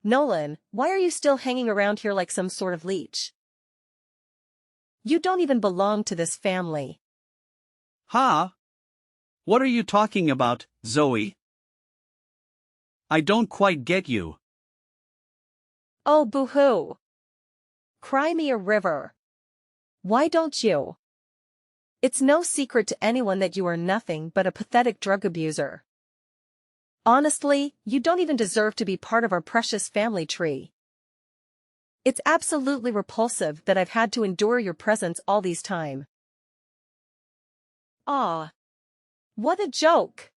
Nolan, why are you still hanging around here like some sort of leech? You don't even belong to this family. Huh? What are you talking about, Zoe? I don't quite get you. Oh, boo-hoo. Cry me a river. Why don't you? It's no secret to anyone that you are nothing but a pathetic drug abuser. Honestly, you don't even deserve to be part of our precious family tree. It's absolutely repulsive that I've had to endure your presence all these time. Aw. What a joke.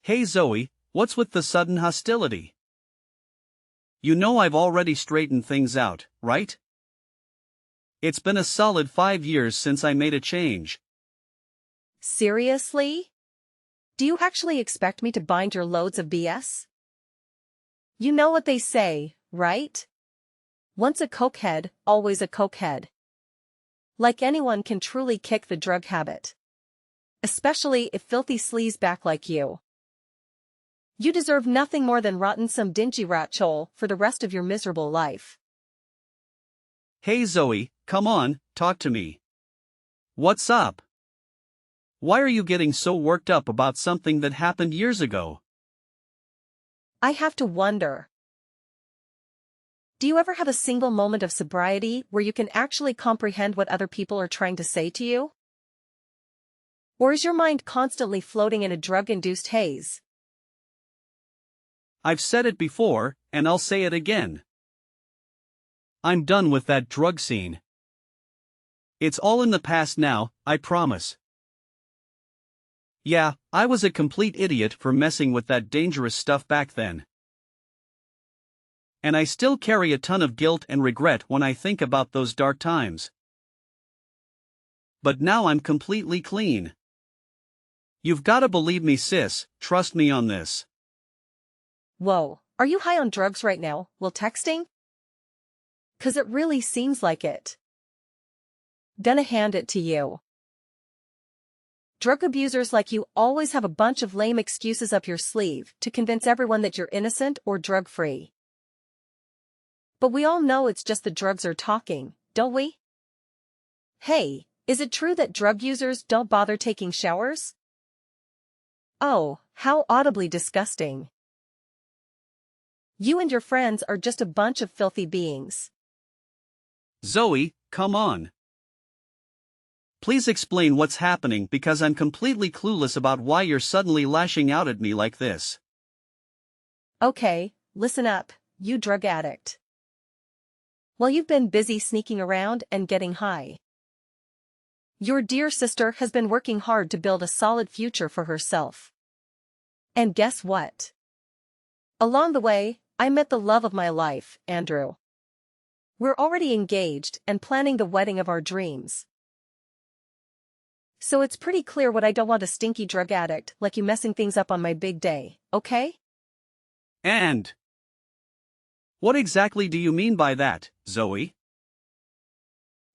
Hey Zoe, what's with the sudden hostility? You know I've already straightened things out, right? It's been a solid 5 years since I made a change. Seriously? Do you actually expect me to bind your loads of BS? You know what they say, right? Once a cokehead, always a cokehead. Like anyone can truly kick the drug habit. Especially if filthy sleazeback like you. You deserve nothing more than rotten some dingy rat hole for the rest of your miserable life. Hey Zoe, come on, talk to me. What's up? Why are you getting so worked up about something that happened years ago? I have to wonder. Do you ever have a single moment of sobriety where you can actually comprehend what other people are trying to say to you? Or is your mind constantly floating in a drug-induced haze? I've said it before, and I'll say it again. I'm done with that drug scene. It's all in the past now, I promise. Yeah, I was a complete idiot for messing with that dangerous stuff back then. And I still carry a ton of guilt and regret when I think about those dark times. But now I'm completely clean. You've gotta believe me, sis, trust me on this. Whoa, are you high on drugs right now, while texting? 'Cause it really seems like it. Gonna hand it to you. Drug abusers like you always have a bunch of lame excuses up your sleeve to convince everyone that you're innocent or drug-free. But we all know it's just the drugs are talking, don't we? Hey, is it true that drug users don't bother taking showers? Oh, how audibly disgusting. You and your friends are just a bunch of filthy beings. Zoe, come on. Please explain what's happening because I'm completely clueless about why you're suddenly lashing out at me like this. Okay, listen up, you drug addict. While you've been busy sneaking around and getting high, your dear sister has been working hard to build a solid future for herself. And guess what? Along the way, I met the love of my life, Andrew. We're already engaged and planning the wedding of our dreams. So it's pretty clear what I don't want a stinky drug addict like you messing things up on my big day, okay? And what exactly do you mean by that, Zoe?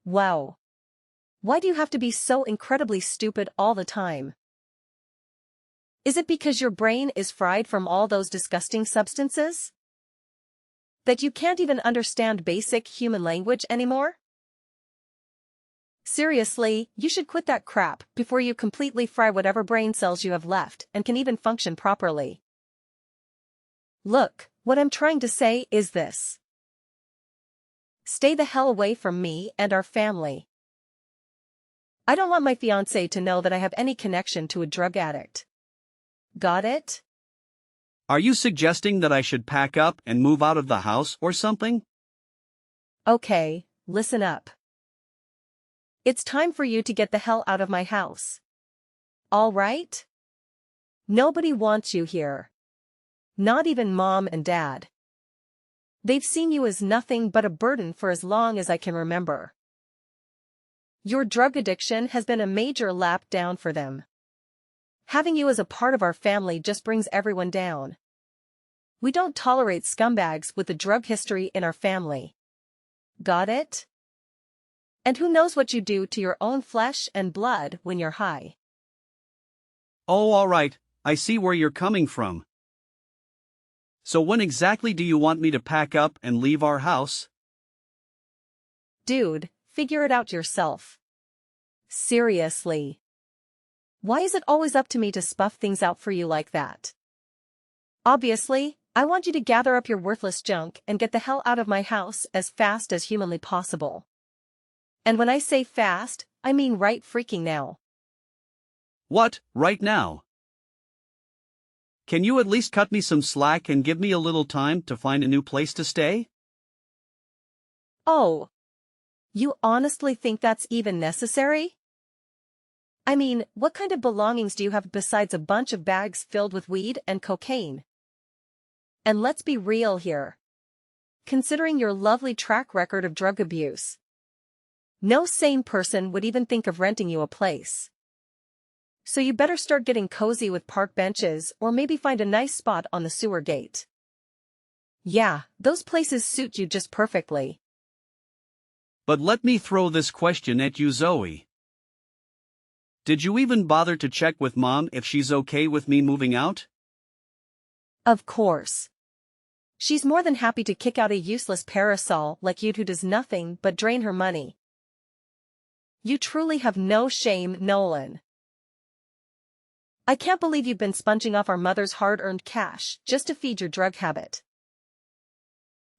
Wow. Why do you have to be so incredibly stupid all the time? Is it because your brain is fried from all those disgusting substances? That you can't even understand basic human language anymore? Seriously, you should quit that crap before you completely fry whatever brain cells you have left and can even function properly. Look, what I'm trying to say is this. Stay the hell away from me and our family. I don't want my fiancé to know that I have any connection to a drug addict. Got it? Are you suggesting that I should pack up and move out of the house or something? Okay, listen up. It's time for you to get the hell out of my house. All right? Nobody wants you here. Not even mom and dad. They've seen you as nothing but a burden for as long as I can remember. Your drug addiction has been a major lap down for them. Having you as a part of our family just brings everyone down. We don't tolerate scumbags with a drug history in our family. Got it? And who knows what you do to your own flesh and blood when you're high. Oh, all right, I see where you're coming from. So when exactly do you want me to pack up and leave our house? Dude, figure it out yourself. Seriously. Why is it always up to me to spuff things out for you like that? Obviously, I want you to gather up your worthless junk and get the hell out of my house as fast as humanly possible. And when I say fast, I mean right freaking now. What, right now? Can you at least cut me some slack and give me a little time to find a new place to stay? Oh. You honestly think that's even necessary? I mean, what kind of belongings do you have besides a bunch of bags filled with weed and cocaine? And let's be real here. Considering your lovely track record of drug abuse, no sane person would even think of renting you a place. So you better start getting cozy with park benches or maybe find a nice spot on the sewer gate. Yeah, those places suit you just perfectly. But let me throw this question at you, Zoe. Did you even bother to check with Mom if she's okay with me moving out? Of course. She's more than happy to kick out a useless parasol like you who does nothing but drain her money. You truly have no shame, Nolan. I can't believe you've been sponging off our mother's hard-earned cash just to feed your drug habit.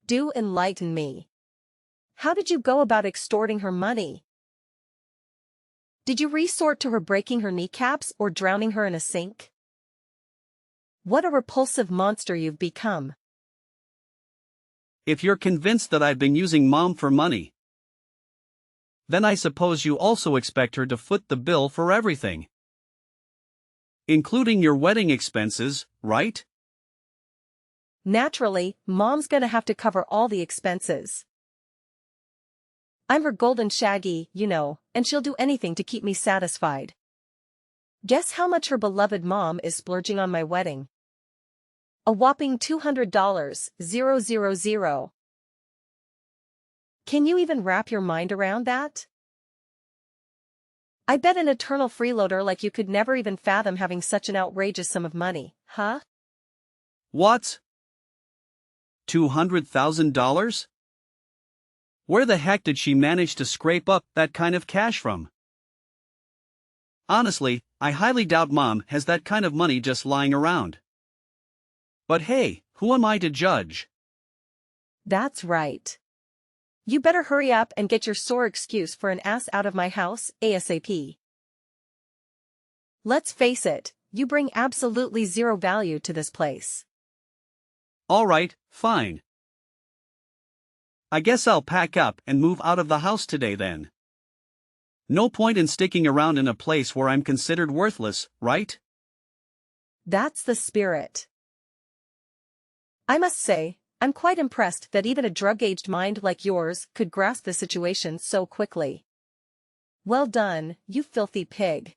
Do enlighten me. How did you go about extorting her money? Did you resort to her breaking her kneecaps or drowning her in a sink? What a repulsive monster you've become. If you're convinced that I've been using Mom for money, then I suppose you also expect her to foot the bill for everything. Including your wedding expenses, right? Naturally, Mom's gonna have to cover all the expenses. I'm her golden shaggy, you know, and she'll do anything to keep me satisfied. Guess how much her beloved mom is splurging on my wedding? A whopping $200,000. Can you even wrap your mind around that? I bet an eternal freeloader like you could never even fathom having such an outrageous sum of money, huh? What? $200,000? Where the heck did she manage to scrape up that kind of cash from? Honestly, I highly doubt Mom has that kind of money just lying around. But hey, who am I to judge? That's right. You better hurry up and get your sore excuse for an ass out of my house, ASAP. Let's face it, you bring absolutely zero value to this place. Alright, fine. I guess I'll pack up and move out of the house today then. No point in sticking around in a place where I'm considered worthless, right? That's the spirit. I must say, I'm quite impressed that even a drug-aged mind like yours could grasp the situation so quickly. Well done, you filthy pig.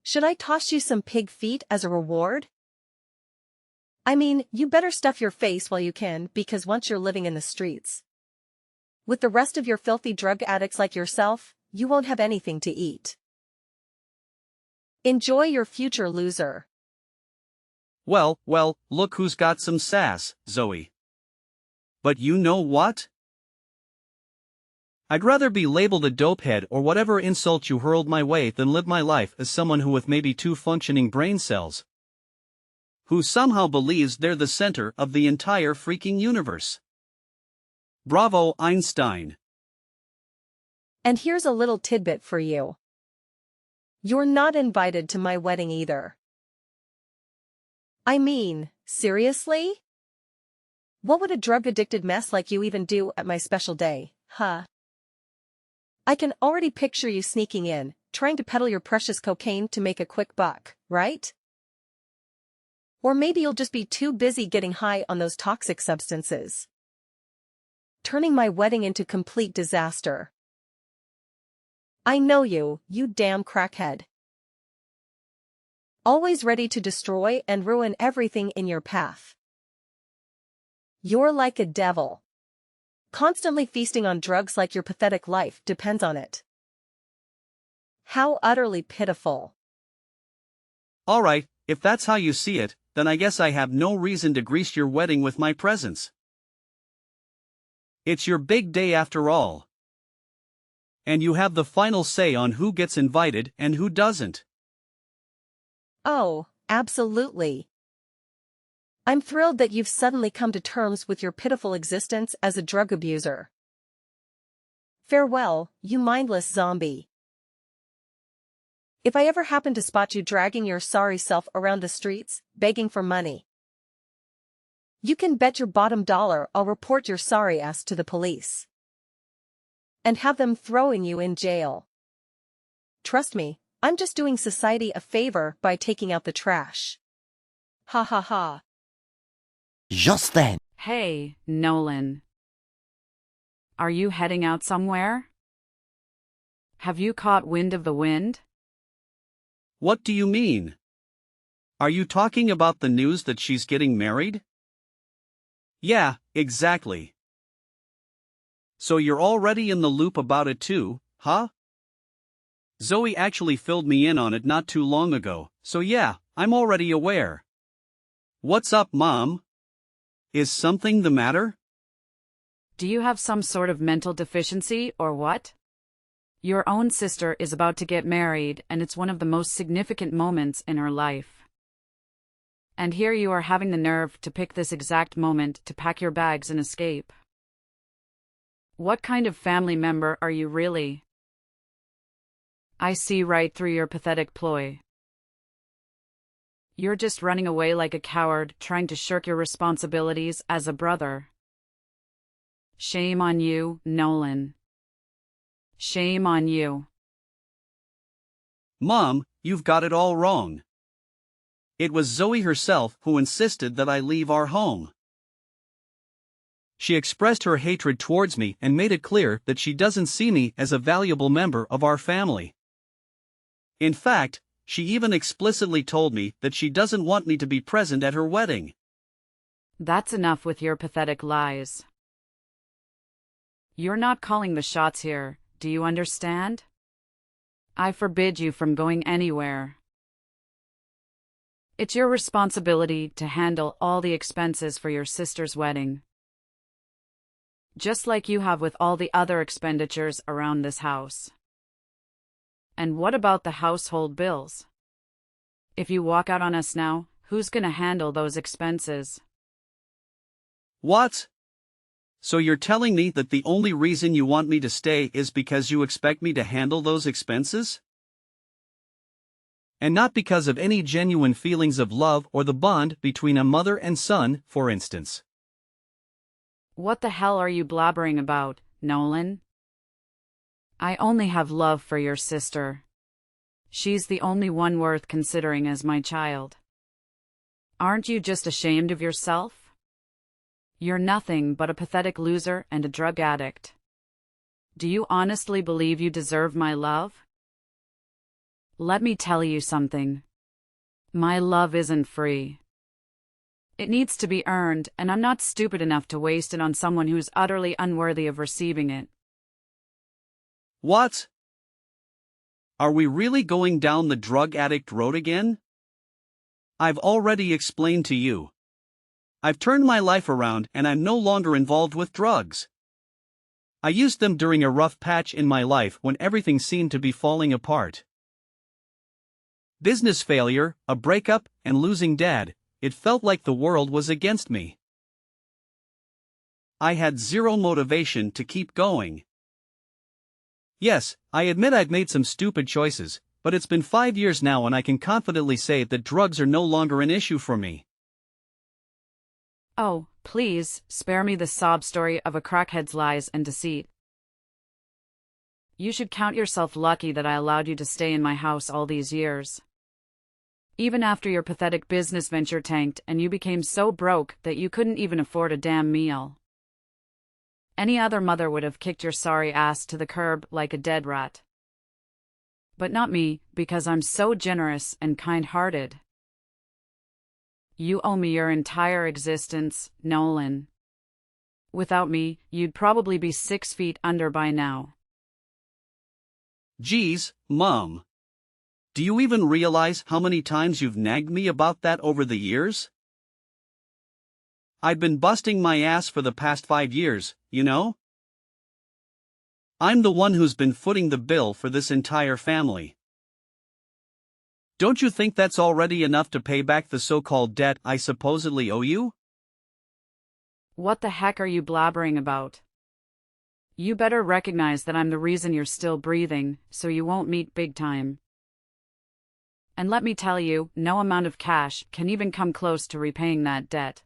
Should I toss you some pig feet as a reward? I mean, you better stuff your face while you can because once you're living in the streets with the rest of your filthy drug addicts like yourself, you won't have anything to eat. Enjoy your future, loser. Well, look who's got some sass, Zoe. But you know what? I'd rather be labeled a dopehead or whatever insult you hurled my way than live my life as someone who with maybe 2 functioning brain cells, who somehow believes they're the center of the entire freaking universe. Bravo, Einstein. And here's a little tidbit for you. You're not invited to my wedding either. I mean, seriously? What would a drug-addicted mess like you even do at my special day, huh? I can already picture you sneaking in, trying to peddle your precious cocaine to make a quick buck, right? Or maybe you'll just be too busy getting high on those toxic substances, turning my wedding into complete disaster. I know you, you damn crackhead. Always ready to destroy and ruin everything in your path. You're like a devil, constantly feasting on drugs like your pathetic life depends on it. How utterly pitiful. Alright, if that's how you see it, then I guess I have no reason to grease your wedding with my presence. It's your big day after all. And you have the final say on who gets invited and who doesn't. Oh, absolutely. I'm thrilled that you've suddenly come to terms with your pitiful existence as a drug abuser. Farewell, you mindless zombie. If I ever happen to spot you dragging your sorry self around the streets, begging for money, you can bet your bottom dollar I'll report your sorry ass to the police. And have them throwing you in jail. Trust me, I'm just doing society a favor by taking out the trash. Ha ha ha. Just then. Hey, Nolan. Are you heading out somewhere? Have you caught wind of the wind? What do you mean? Are you talking about the news that she's getting married? Yeah, exactly. So you're already in the loop about it too, huh? Zoe actually filled me in on it not too long ago, so yeah, I'm already aware. What's up, Mom? Is something the matter? Do you have some sort of mental deficiency or what? Your own sister is about to get married, and it's one of the most significant moments in her life. And here you are having the nerve to pick this exact moment to pack your bags and escape. What kind of family member are you really? I see right through your pathetic ploy. You're just running away like a coward, trying to shirk your responsibilities as a brother. Shame on you, Nolan. Shame on you. Mom, you've got it all wrong. It was Zoe herself who insisted that I leave our home. She expressed her hatred towards me and made it clear that she doesn't see me as a valuable member of our family. In fact, she even explicitly told me that she doesn't want me to be present at her wedding. That's enough with your pathetic lies. You're not calling the shots here, do you understand? I forbid you from going anywhere. It's your responsibility to handle all the expenses for your sister's wedding. Just like you have with all the other expenditures around this house. And what about the household bills? If you walk out on us now, who's gonna handle those expenses? What? So you're telling me that the only reason you want me to stay is because you expect me to handle those expenses? And not because of any genuine feelings of love or the bond between a mother and son, for instance. What the hell are you blabbering about, Nolan? I only have love for your sister. She's the only one worth considering as my child. Aren't you just ashamed of yourself? You're nothing but a pathetic loser and a drug addict. Do you honestly believe you deserve my love? Let me tell you something. My love isn't free. It needs to be earned, and I'm not stupid enough to waste it on someone who's utterly unworthy of receiving it. What? Are we really going down the drug addict road again? I've already explained to you. I've turned my life around and I'm no longer involved with drugs. I used them during a rough patch in my life when everything seemed to be falling apart. Business failure, a breakup, and losing Dad, it felt like the world was against me. I had zero motivation to keep going. Yes, I admit I've made some stupid choices, but it's been 5 years now and I can confidently say that drugs are no longer an issue for me. Oh, please, spare me the sob story of a crackhead's lies and deceit. You should count yourself lucky that I allowed you to stay in my house all these years. Even after your pathetic business venture tanked and you became so broke that you couldn't even afford a damn meal. Any other mother would have kicked your sorry ass to the curb like a dead rat. But not me, because I'm so generous and kind-hearted. You owe me your entire existence, Nolan. Without me, you'd probably be 6 feet under by now. Geez, Mom. Do you even realize how many times you've nagged me about that over the years? I've been busting my ass for the past 5 years, you know? I'm the one who's been footing the bill for this entire family. Don't you think that's already enough to pay back the so-called debt I supposedly owe you? What the heck are you blabbering about? You better recognize that I'm the reason you're still breathing, so you won't meet big time. And let me tell you, no amount of cash can even come close to repaying that debt.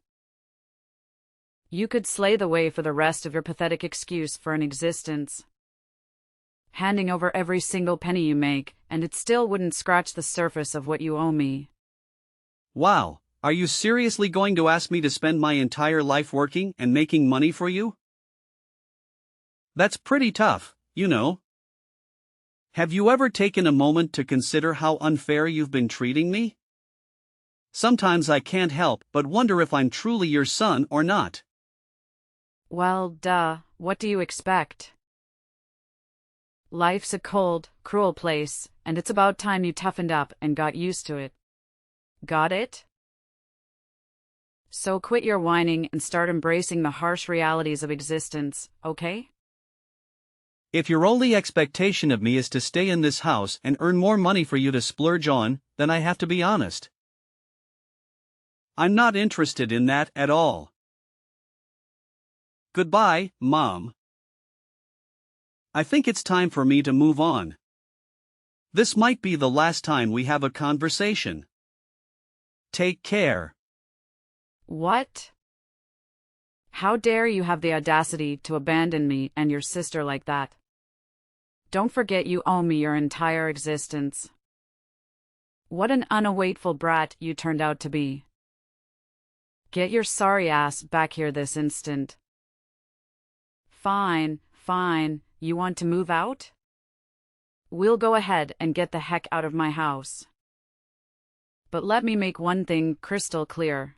You could slay the way for the rest of your pathetic excuse for an existence, handing over every single penny you make, and it still wouldn't scratch the surface of what you owe me. Wow, are you seriously going to ask me to spend my entire life working and making money for you? That's pretty tough, you know. Have you ever taken a moment to consider how unfair you've been treating me? Sometimes I can't help but wonder if I'm truly your son or not. Well, duh, what do you expect? Life's a cold, cruel place, and it's about time you toughened up and got used to it. Got it? So quit your whining and start embracing the harsh realities of existence, okay? If your only expectation of me is to stay in this house and earn more money for you to splurge on, then I have to be honest. I'm not interested in that at all. Goodbye, Mom. I think it's time for me to move on. This might be the last time we have a conversation. Take care. What? How dare you have the audacity to abandon me and your sister like that? Don't forget you owe me your entire existence. What an unawaitful brat you turned out to be. Get your sorry ass back here this instant. Fine, you want to move out? We'll go ahead and get the heck out of my house. But let me make one thing crystal clear.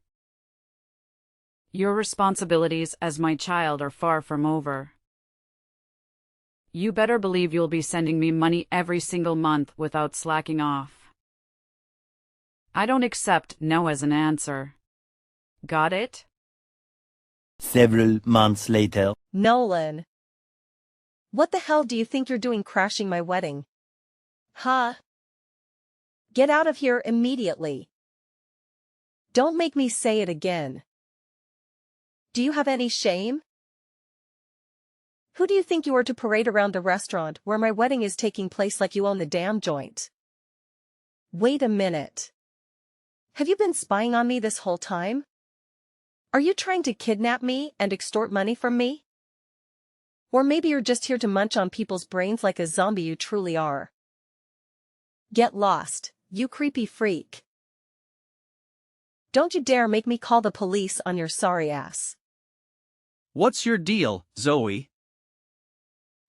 Your responsibilities as my child are far from over. You better believe you'll be sending me money every single month without slacking off. I don't accept no as an answer. Got it? Several months later. Nolan. What the hell do you think you're doing crashing my wedding? Huh? Get out of here immediately. Don't make me say it again. Do you have any shame? Who do you think you are to parade around the restaurant where my wedding is taking place like you own the damn joint? Wait a minute. Have you been spying on me this whole time? Are you trying to kidnap me and extort money from me? Or maybe you're just here to munch on people's brains like a zombie you truly are. Get lost, you creepy freak. Don't you dare make me call the police on your sorry ass. What's your deal, Zoe?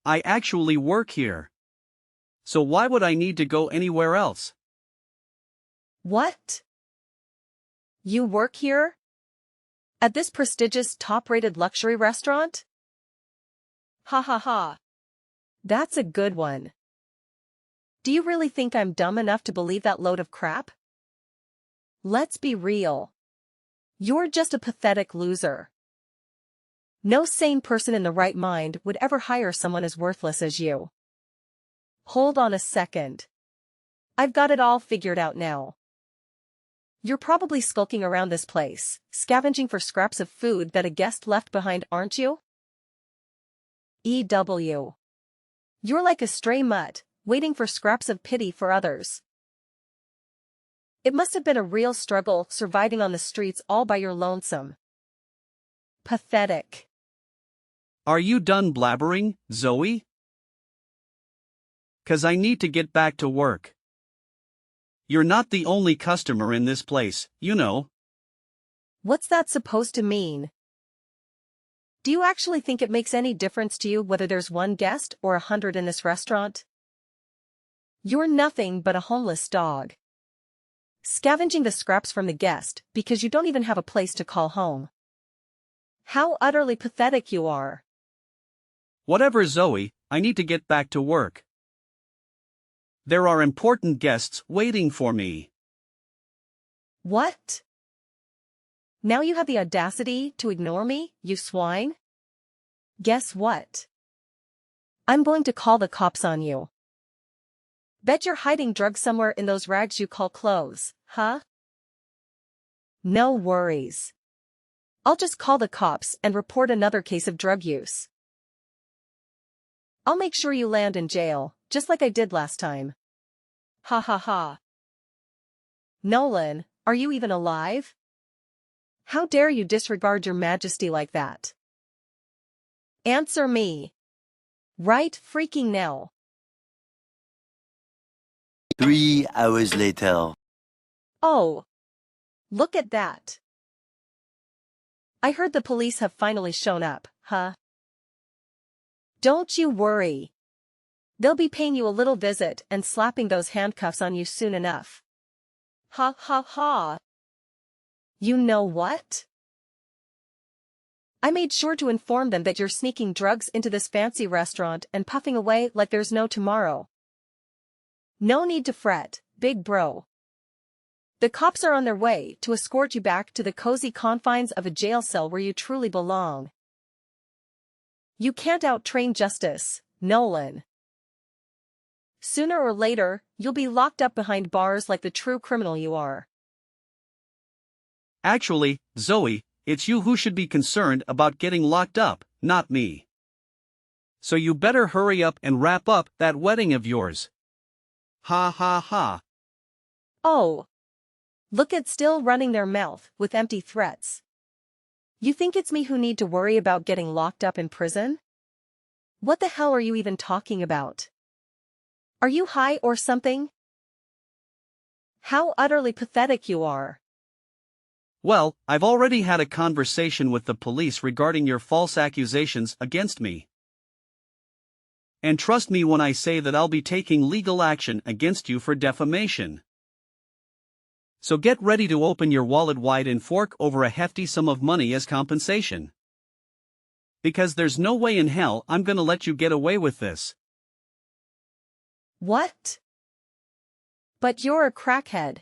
I actually work here. So why would I need to go anywhere else? What? You work here? At this prestigious top-rated luxury restaurant? Ha ha ha. That's a good one. Do you really think I'm dumb enough to believe that load of crap? Let's be real. You're just a pathetic loser. No sane person in the right mind would ever hire someone as worthless as you. Hold on a second. I've got it all figured out now. You're probably skulking around this place, scavenging for scraps of food that a guest left behind, aren't you? EW. You're like a stray mutt, waiting for scraps of pity for others. It must have been a real struggle surviving on the streets all by your lonesome. Pathetic. Are you done blabbering, Zoe? 'Cause I need to get back to work. You're not the only customer in this place, you know. What's that supposed to mean? Do you actually think it makes any difference to you whether there's one guest or 100 in this restaurant? You're nothing but a homeless dog, scavenging the scraps from the guest because you don't even have a place to call home. How utterly pathetic you are. Whatever, Zoe, I need to get back to work. There are important guests waiting for me. What? Now you have the audacity to ignore me, you swine? Guess what? I'm going to call the cops on you. Bet you're hiding drugs somewhere in those rags you call clothes, huh? No worries. I'll just call the cops and report another case of drug use. I'll make sure you land in jail, just like I did last time. Ha ha ha. Nolan, are you even alive? How dare you disregard your majesty like that? Answer me. Right freaking now. 3 hours later. Oh. Look at that. I heard the police have finally shown up, huh? Don't you worry. They'll be paying you a little visit and slapping those handcuffs on you soon enough. Ha ha ha. You know what? I made sure to inform them that you're sneaking drugs into this fancy restaurant and puffing away like there's no tomorrow. No need to fret, big bro. The cops are on their way to escort you back to the cozy confines of a jail cell where you truly belong. You can't out-train justice, Nolan. Sooner or later, you'll be locked up behind bars like the true criminal you are. Actually, Zoe, it's you who should be concerned about getting locked up, not me. So you better hurry up and wrap up that wedding of yours. Ha ha ha. Oh. Look at still running their mouth with empty threats. You think it's me who need to worry about getting locked up in prison? What the hell are you even talking about? Are you high or something? How utterly pathetic you are. Well, I've already had a conversation with the police regarding your false accusations against me. And trust me when I say that I'll be taking legal action against you for defamation. So get ready to open your wallet wide and fork over a hefty sum of money as compensation. Because there's no way in hell I'm gonna let you get away with this. What? But you're a crackhead.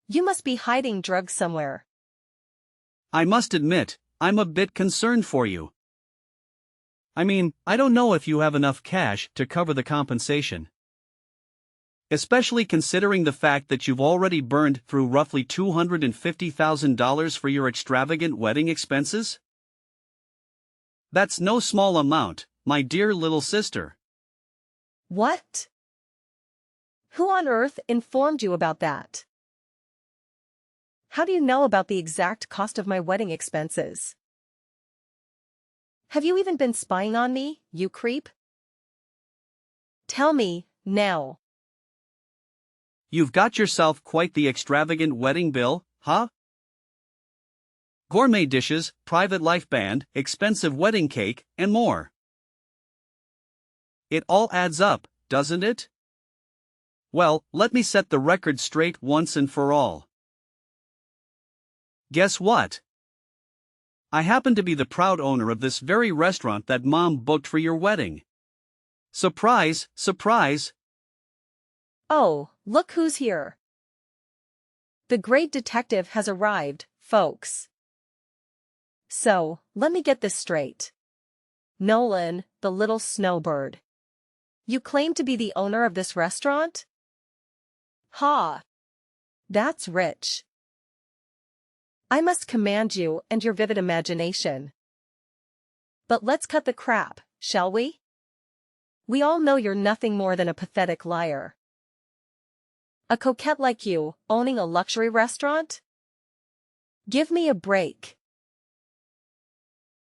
You must be hiding drugs somewhere. I must admit, I'm a bit concerned for you. I mean, I don't know if you have enough cash to cover the compensation. Especially considering the fact that you've already burned through roughly $250,000 for your extravagant wedding expenses? That's no small amount, my dear little sister. What? Who on earth informed you about that? How do you know about the exact cost of my wedding expenses? Have you even been spying on me, you creep? Tell me, now. You've got yourself quite the extravagant wedding bill, huh? Gourmet dishes, private life band, expensive wedding cake, and more. It all adds up, doesn't it? Well, let me set the record straight once and for all. Guess what? I happen to be the proud owner of this very restaurant that Mom booked for your wedding. Surprise, surprise! Oh, look who's here. The great detective has arrived, folks. So, let me get this straight. Nolan, the little snowbird. You claim to be the owner of this restaurant? Ha! That's rich. I must command you and your vivid imagination. But let's cut the crap, shall we? We all know you're nothing more than a pathetic liar. A coquette like you, owning a luxury restaurant? Give me a break.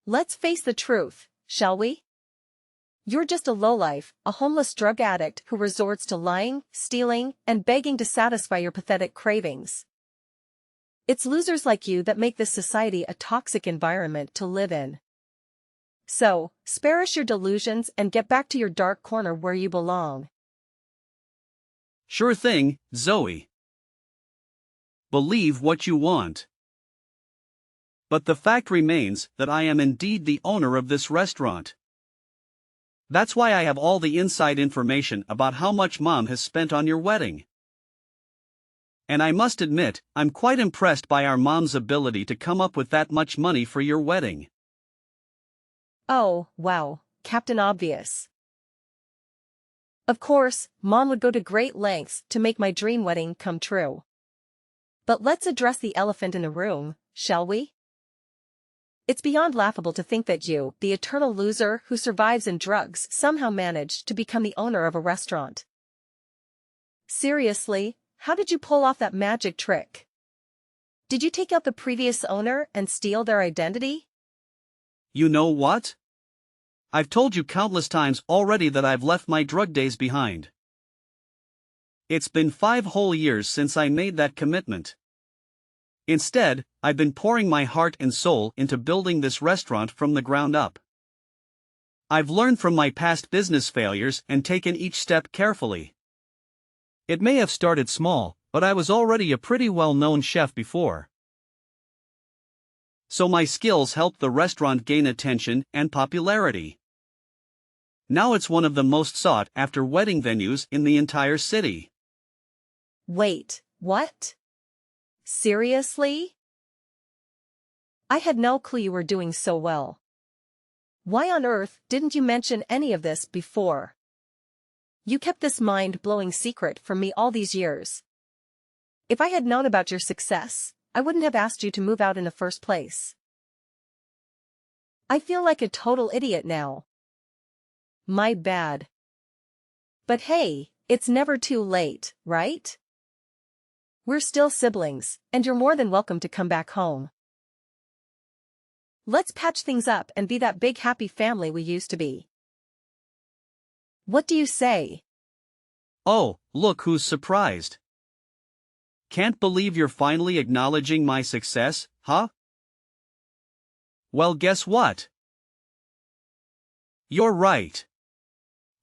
Let's face the truth, shall we? You're just a lowlife, a homeless drug addict who resorts to lying, stealing, and begging to satisfy your pathetic cravings. It's losers like you that make this society a toxic environment to live in. So, spare us your delusions and get back to your dark corner where you belong. Sure thing, Zoe. Believe what you want. But the fact remains that I am indeed the owner of this restaurant. That's why I have all the inside information about how much Mom has spent on your wedding. And I must admit, I'm quite impressed by our Mom's ability to come up with that much money for your wedding. Oh, wow, Captain Obvious. Of course, Mom would go to great lengths to make my dream wedding come true. But let's address the elephant in the room, shall we? It's beyond laughable to think that you, the eternal loser who survives in drugs, somehow managed to become the owner of a restaurant. Seriously, how did you pull off that magic trick? Did you take out the previous owner and steal their identity? You know what? I've told you countless times already that I've left my drug days behind. It's been 5 whole years since I made that commitment. Instead, I've been pouring my heart and soul into building this restaurant from the ground up. I've learned from my past business failures and taken each step carefully. It may have started small, but I was already a pretty well-known chef before. So my skills helped the restaurant gain attention and popularity. Now it's one of the most sought-after wedding venues in the entire city. Wait, what? Seriously? I had no clue you were doing so well. Why on earth didn't you mention any of this before? You kept this mind-blowing secret from me all these years. If I had known about your success, I wouldn't have asked you to move out in the first place. I feel like a total idiot now. My bad. But hey, it's never too late, right? We're still siblings, and you're more than welcome to come back home. Let's patch things up and be that big happy family we used to be. What do you say? Oh, look who's surprised. Can't believe you're finally acknowledging my success, huh? Well, guess what? You're right.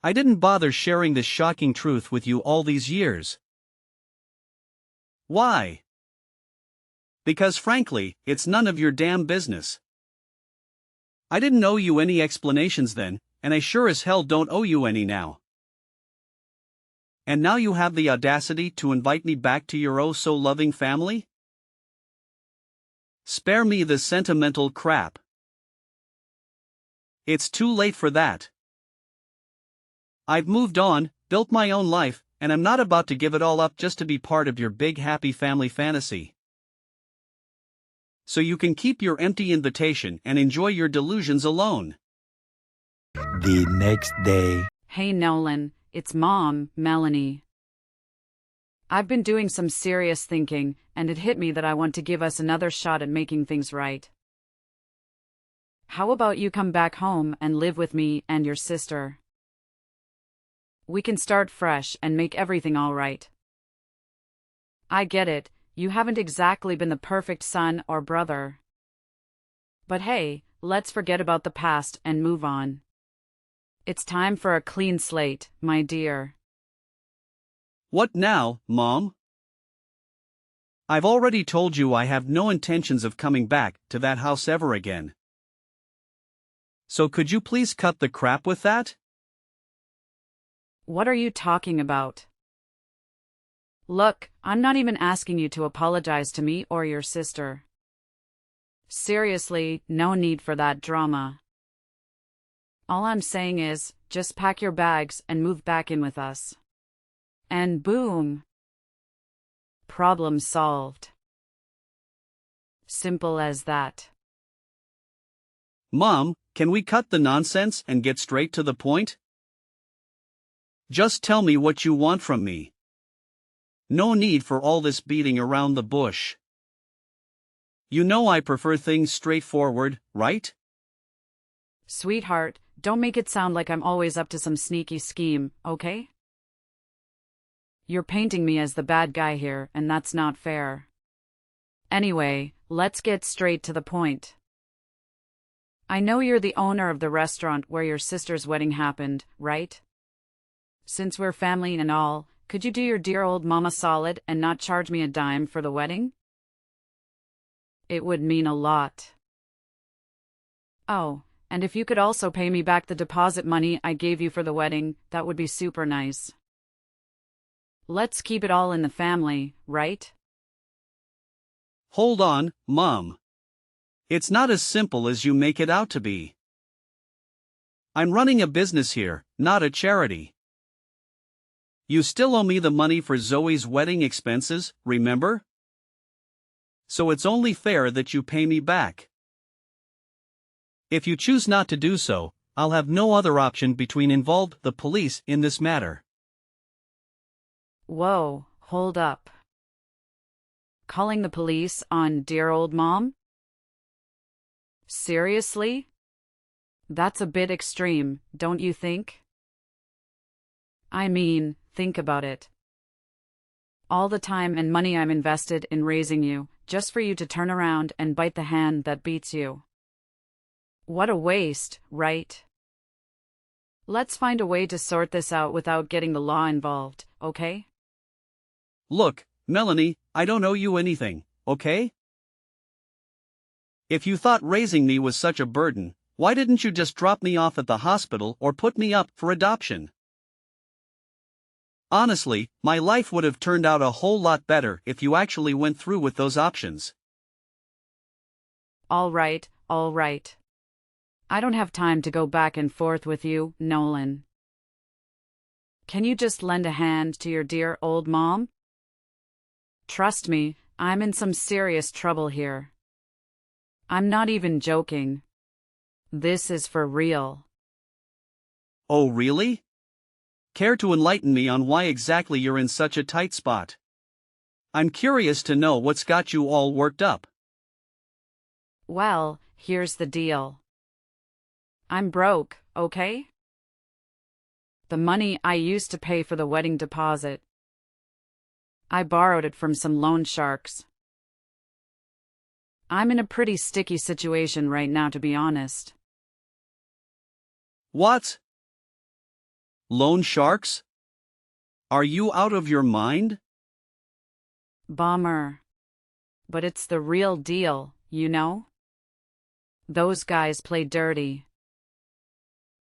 I didn't bother sharing this shocking truth with you all these years. Why? Because frankly, it's none of your damn business. I didn't owe you any explanations then, and I sure as hell don't owe you any now. And now you have the audacity to invite me back to your oh-so-loving family? Spare me the sentimental crap. It's too late for that. I've moved on, built my own life, and I'm not about to give it all up just to be part of your big happy family fantasy. So you can keep your empty invitation and enjoy your delusions alone. The next day. Hey Nolan, it's Mom, Melanie. I've been doing some serious thinking, and it hit me that I want to give us another shot at making things right. How about you come back home and live with me and your sister? We can start fresh and make everything all right. I get it, you haven't exactly been the perfect son or brother. But hey, let's forget about the past and move on. It's time for a clean slate, my dear. What now, Mom? I've already told you I have no intentions of coming back to that house ever again. So could you please cut the crap with that? What are you talking about? Look, I'm not even asking you to apologize to me or your sister. Seriously, no need for that drama. All I'm saying is, just pack your bags and move back in with us. And boom! Problem solved. Simple as that. Mom, can we cut the nonsense and get straight to the point? Just tell me what you want from me. No need for all this beating around the bush. You know I prefer things straightforward, right? Sweetheart, don't make it sound like I'm always up to some sneaky scheme, okay? You're painting me as the bad guy here, and that's not fair. Anyway, let's get straight to the point. I know you're the owner of the restaurant where your sister's wedding happened, right? Since we're family and all, could you do your dear old mama solid and not charge me a dime for the wedding? It would mean a lot. Oh, And if you could also pay me back the deposit money I gave you for the wedding, that would be super nice. Let's keep it all in the family, right? Hold on, Mom. It's not as simple as you make it out to be. I'm running a business here, not a charity. You still owe me the money for Zoe's wedding expenses, remember? So it's only fair that you pay me back. If you choose not to do so, I'll have no other option between involve the police in this matter. Whoa, hold up. Calling the police on dear old mom? Seriously? That's a bit extreme, don't you think? I mean, think about it. All the time and money I'm invested in raising you, just for you to turn around and bite the hand that beats you. What a waste, right? Let's find a way to sort this out without getting the law involved, okay? Look, Melanie, I don't owe you anything, okay? If you thought raising me was such a burden, why didn't you just drop me off at the hospital or put me up for adoption? Honestly, my life would have turned out a whole lot better if you actually went through with those options. All right, all right. I don't have time to go back and forth with you, Nolan. Can you just lend a hand to your dear old mom? Trust me, I'm in some serious trouble here. I'm not even joking. This is for real. Oh really? Care to enlighten me on why exactly you're in such a tight spot? I'm curious to know what's got you all worked up. Well, here's the deal. I'm broke, okay? The money I used to pay for the wedding deposit, I borrowed it from some loan sharks. I'm in a pretty sticky situation right now, to be honest. What? Loan sharks? Are you out of your mind? Bummer. But it's the real deal, you know? Those guys play dirty.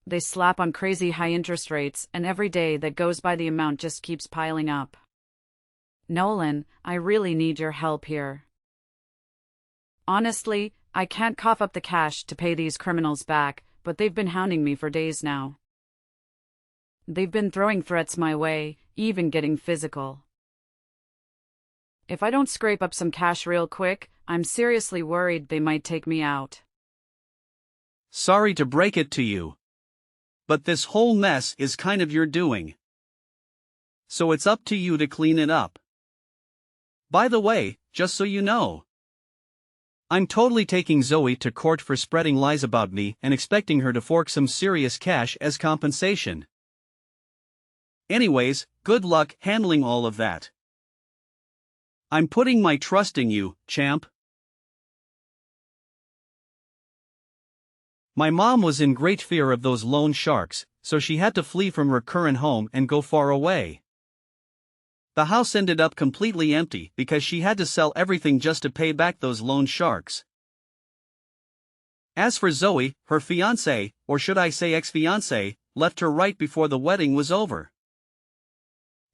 They slap on crazy high interest rates, and every day that goes by the amount just keeps piling up. Nolan, I really need your help here. Honestly, I can't cough up the cash to pay these criminals back, but they've been hounding me for days now. They've been throwing threats my way, even getting physical. If I don't scrape up some cash real quick, I'm seriously worried they might take me out. Sorry to break it to you, but this whole mess is kind of your doing. So it's up to you to clean it up. By the way, just so you know, I'm totally taking Zoe to court for spreading lies about me and expecting her to fork some serious cash as compensation. Anyways, good luck handling all of that. I'm putting my trust in you, champ. My mom was in great fear of those loan sharks, so she had to flee from her current home and go far away. The house ended up completely empty because she had to sell everything just to pay back those loan sharks. As for Zoe, her fiancé, or should I say ex-fiancé, left her right before the wedding was over.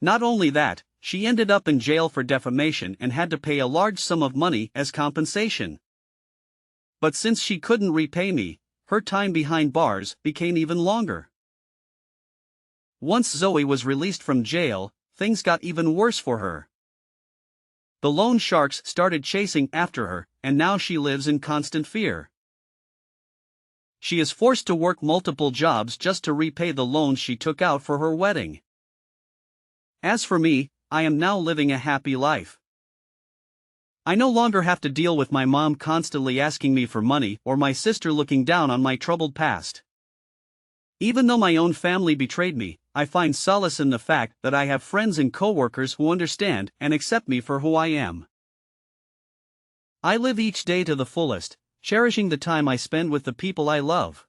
Not only that, she ended up in jail for defamation and had to pay a large sum of money as compensation. But since she couldn't repay me, her time behind bars became even longer. Once Zoe was released from jail, things got even worse for her. The loan sharks started chasing after her, and now she lives in constant fear. She is forced to work multiple jobs just to repay the loans she took out for her wedding. As for me, I am now living a happy life. I no longer have to deal with my mom constantly asking me for money or my sister looking down on my troubled past. Even though my own family betrayed me, I find solace in the fact that I have friends and coworkers who understand and accept me for who I am. I live each day to the fullest, cherishing the time I spend with the people I love.